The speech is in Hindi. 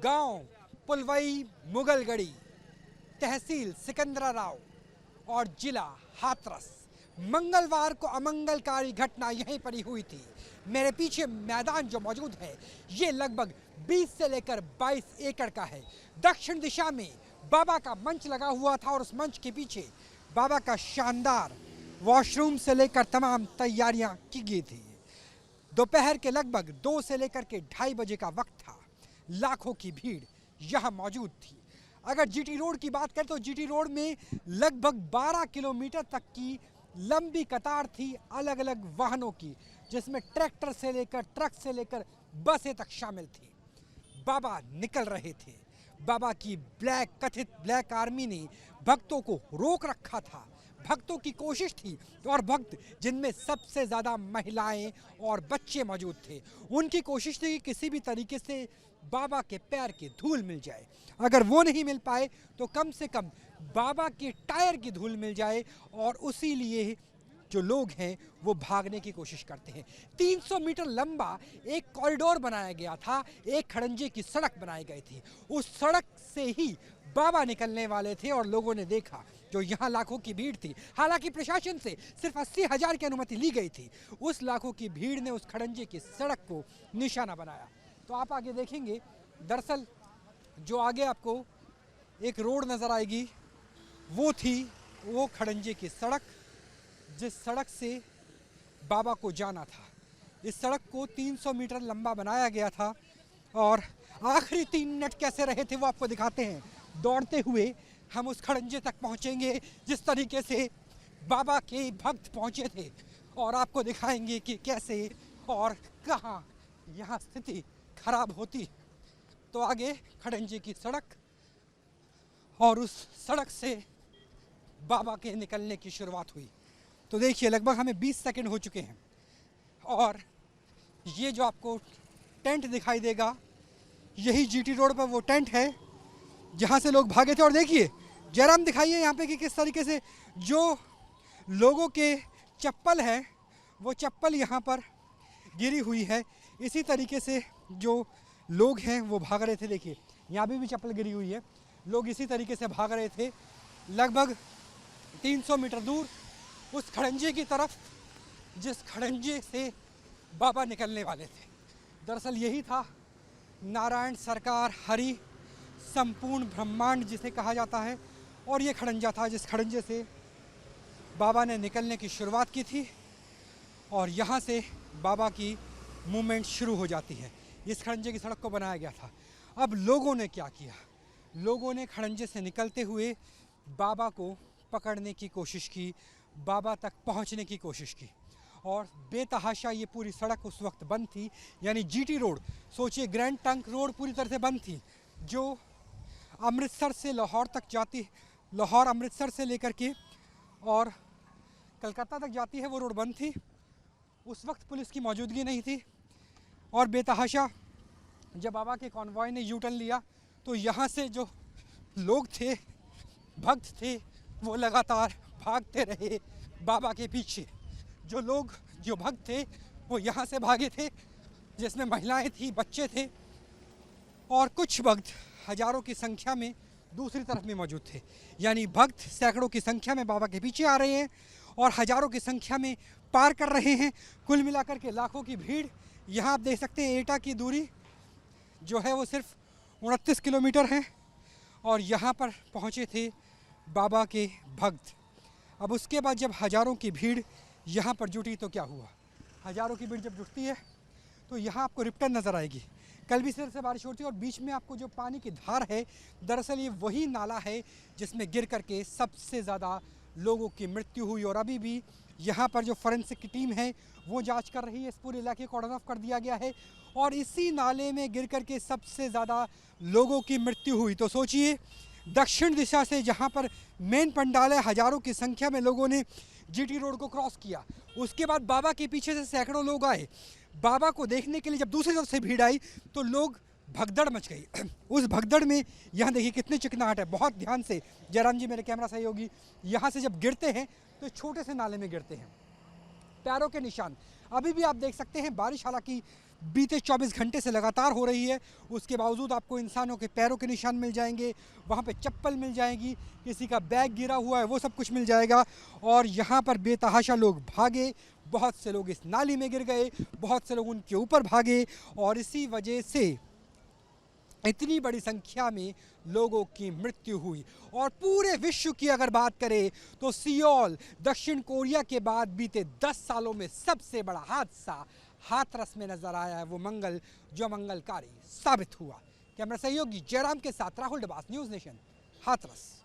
गांव पुलवई मुगलगढ़ी, तहसील सिकंदराबाद और जिला हाथरस। मंगलवार को अमंगलकारी घटना यहीं पर ही हुई थी। मेरे पीछे मैदान जो मौजूद है ये लगभग 20 से लेकर 22 एकड़ का है। दक्षिण दिशा में बाबा का मंच लगा हुआ था और उस मंच के पीछे बाबा का शानदार वॉशरूम से लेकर तमाम तैयारियां की गई थी। दोपहर के लगभग 2 से लेकर के 2:30 बजे का वक्त था। लाखों की भीड़ यहाँ मौजूद थी। अगर जीटी रोड की बात करें तो जीटी रोड में लगभग 12 किलोमीटर तक की लंबी कतार थी अलग अलग वाहनों की, जिसमें ट्रैक्टर से लेकर ट्रक से लेकर बसें तक शामिल थी। बाबा निकल रहे थे। बाबा की कथित ब्लैक आर्मी ने भक्तों को रोक रखा था। भक्तों की कोशिश थी और भक्त जिनमें सबसे ज़्यादा महिलाएं और बच्चे मौजूद थे, उनकी कोशिश थी कि किसी भी तरीके से बाबा के पैर की धूल मिल जाए। अगर वो नहीं मिल पाए तो कम से कम बाबा के टायर की धूल मिल जाए, और उसी लिए जो लोग हैं वो भागने की कोशिश करते हैं। 300 मीटर लंबा एक कॉरिडोर बनाया गया था, एक खड़ंजे की सड़क बनाई गई थी। उस सड़क से ही बाबा निकलने वाले थे और लोगों ने देखा जो यहाँ लाखों की भीड़ थी। हालांकि प्रशासन से सिर्फ 80,000 की अनुमति ली गई थी। उस लाखों की भीड़ ने उस खड़ंजे की सड़क को निशाना बनाया। तो आप आगे देखेंगे, दरअसल जो आगे आपको एक रोड नज़र आएगी वो खड़ंजे की सड़क, जिस सड़क से बाबा को जाना था। इस सड़क को 300 मीटर लंबा बनाया गया था और आखिरी 3 मिनट कैसे रहे थे वो आपको दिखाते हैं। दौड़ते हुए हम उस खड़ंजे तक पहुंचेंगे जिस तरीके से बाबा के भक्त पहुंचे थे, और आपको दिखाएंगे कि कैसे और कहां यहां स्थिति खराब होती। तो आगे खड़ंजे की सड़क, और उस सड़क से बाबा के निकलने की शुरुआत हुई। तो देखिए लगभग हमें 20 सेकंड हो चुके हैं, और ये जो आपको टेंट दिखाई देगा यही जीटी रोड पर वो टेंट है जहाँ से लोग भागे थे। और देखिए जयराम, दिखाइए यहाँ पे कि किस तरीके से जो लोगों के चप्पल है वो चप्पल यहाँ पर गिरी हुई है। इसी तरीके से जो लोग हैं वो भाग रहे थे। देखिए यहाँ भी चप्पल गिरी हुई है। लोग इसी तरीके से भाग रहे थे लगभग 300 मीटर दूर उस खड़ंजे की तरफ, जिस खड़ंजे से बाबा निकलने वाले थे। दरअसल यही था नारायण सरकार हरि संपूर्ण ब्रह्मांड जिसे कहा जाता है, और ये खड़ंजा था जिस खड़ंजे से बाबा ने निकलने की शुरुआत की थी, और यहाँ से बाबा की मूवमेंट शुरू हो जाती है। इस खड़ंजे की सड़क को बनाया गया था। अब लोगों ने क्या किया, लोगों ने खड़ंजे से निकलते हुए बाबा को पकड़ने की कोशिश की, बाबा तक पहुंचने की कोशिश की, और बेतहाशा ये पूरी सड़क उस वक्त बंद थी। यानी जीटी रोड, सोचिए ग्रैंड ट्रंक रोड पूरी तरह से बंद थी, जो अमृतसर से लाहौर तक जाती, लाहौर अमृतसर से लेकर के और कलकत्ता तक जाती है, वो रोड बंद थी। उस वक्त पुलिस की मौजूदगी नहीं थी, और बेतहाशा जब बाबा के कॉन्वॉय ने यू टर्न लिया तो यहाँ से जो लोग थे, भक्त थे, वो लगातार भागते रहे बाबा के पीछे। जो भक्त थे वो यहाँ से भागे थे, जिसमें महिलाएं थी, बच्चे थे, और कुछ भक्त हजारों की संख्या में दूसरी तरफ में मौजूद थे। यानी भक्त सैकड़ों की संख्या में बाबा के पीछे आ रहे हैं और हजारों की संख्या में पार कर रहे हैं। कुल मिलाकर के लाखों की भीड़। यहाँ आप देख सकते हैं एटा की दूरी जो है वो सिर्फ 29 किलोमीटर है, और यहाँ पर पहुँचे थे बाबा के भक्त। अब उसके बाद जब हजारों की भीड़ यहाँ पर जुटी तो क्या हुआ, हजारों की भीड़ जब जुटती है तो यहाँ आपको रिपटन नज़र आएगी। कल भी सिर से बारिश होती है, और बीच में आपको जो पानी की धार है, दरअसल ये वही नाला है जिसमें गिर करके सबसे ज़्यादा लोगों की मृत्यु हुई। और अभी भी यहाँ पर जो फॉरेंसिक की टीम है वो जांच कर रही है। इस पूरे इलाके को कॉर्डन ऑफ कर दिया गया है, और इसी नाले में गिर करके सबसे ज़्यादा लोगों की मृत्यु हुई। तो सोचिए दक्षिण दिशा से जहाँ पर मेन पंडाल है, हजारों की संख्या में लोगों ने जीटी रोड को क्रॉस किया। उसके बाद बाबा के पीछे से सैकड़ों लोग आए। बाबा को देखने के लिए जब दूसरी तरफ से भीड़ आई तो लोग भगदड़ मच गई। उस भगदड़ में यहाँ देखिए कितने चिकनाहट है। बहुत ध्यान से जयराम जी, मेरे कैमरा सहयोगी, यहाँ से जब गिरते हैं तो छोटे से नाले में गिरते हैं, पैरों के निशान अभी भी आप देख सकते हैं। बारिश हालांकि बीते 24 घंटे से लगातार हो रही है। उसके बावजूद आपको इंसानों के पैरों के निशान मिल जाएंगे, वहाँ पे चप्पल मिल जाएगी, किसी का बैग गिरा हुआ है वो सब कुछ मिल जाएगा। और यहाँ पर बेतहाशा लोग भागे, बहुत से लोग इस नाली में गिर गए, बहुत से लोग उनके ऊपर भागे और इसी वजह से इतनी बड़ी संख्या में लोगों की मृत्यु हुई। और पूरे विश्व की अगर बात करें तो सियोल दक्षिण कोरिया के बाद बीते 10 सालों में सबसे बड़ा हादसा हाथरस में नजर आया है, वो मंगल जो मंगलकारी साबित हुआ। कैमरा सहयोगी जयराम के साथ राहुल डबास, न्यूज़ नेशन, हाथरस।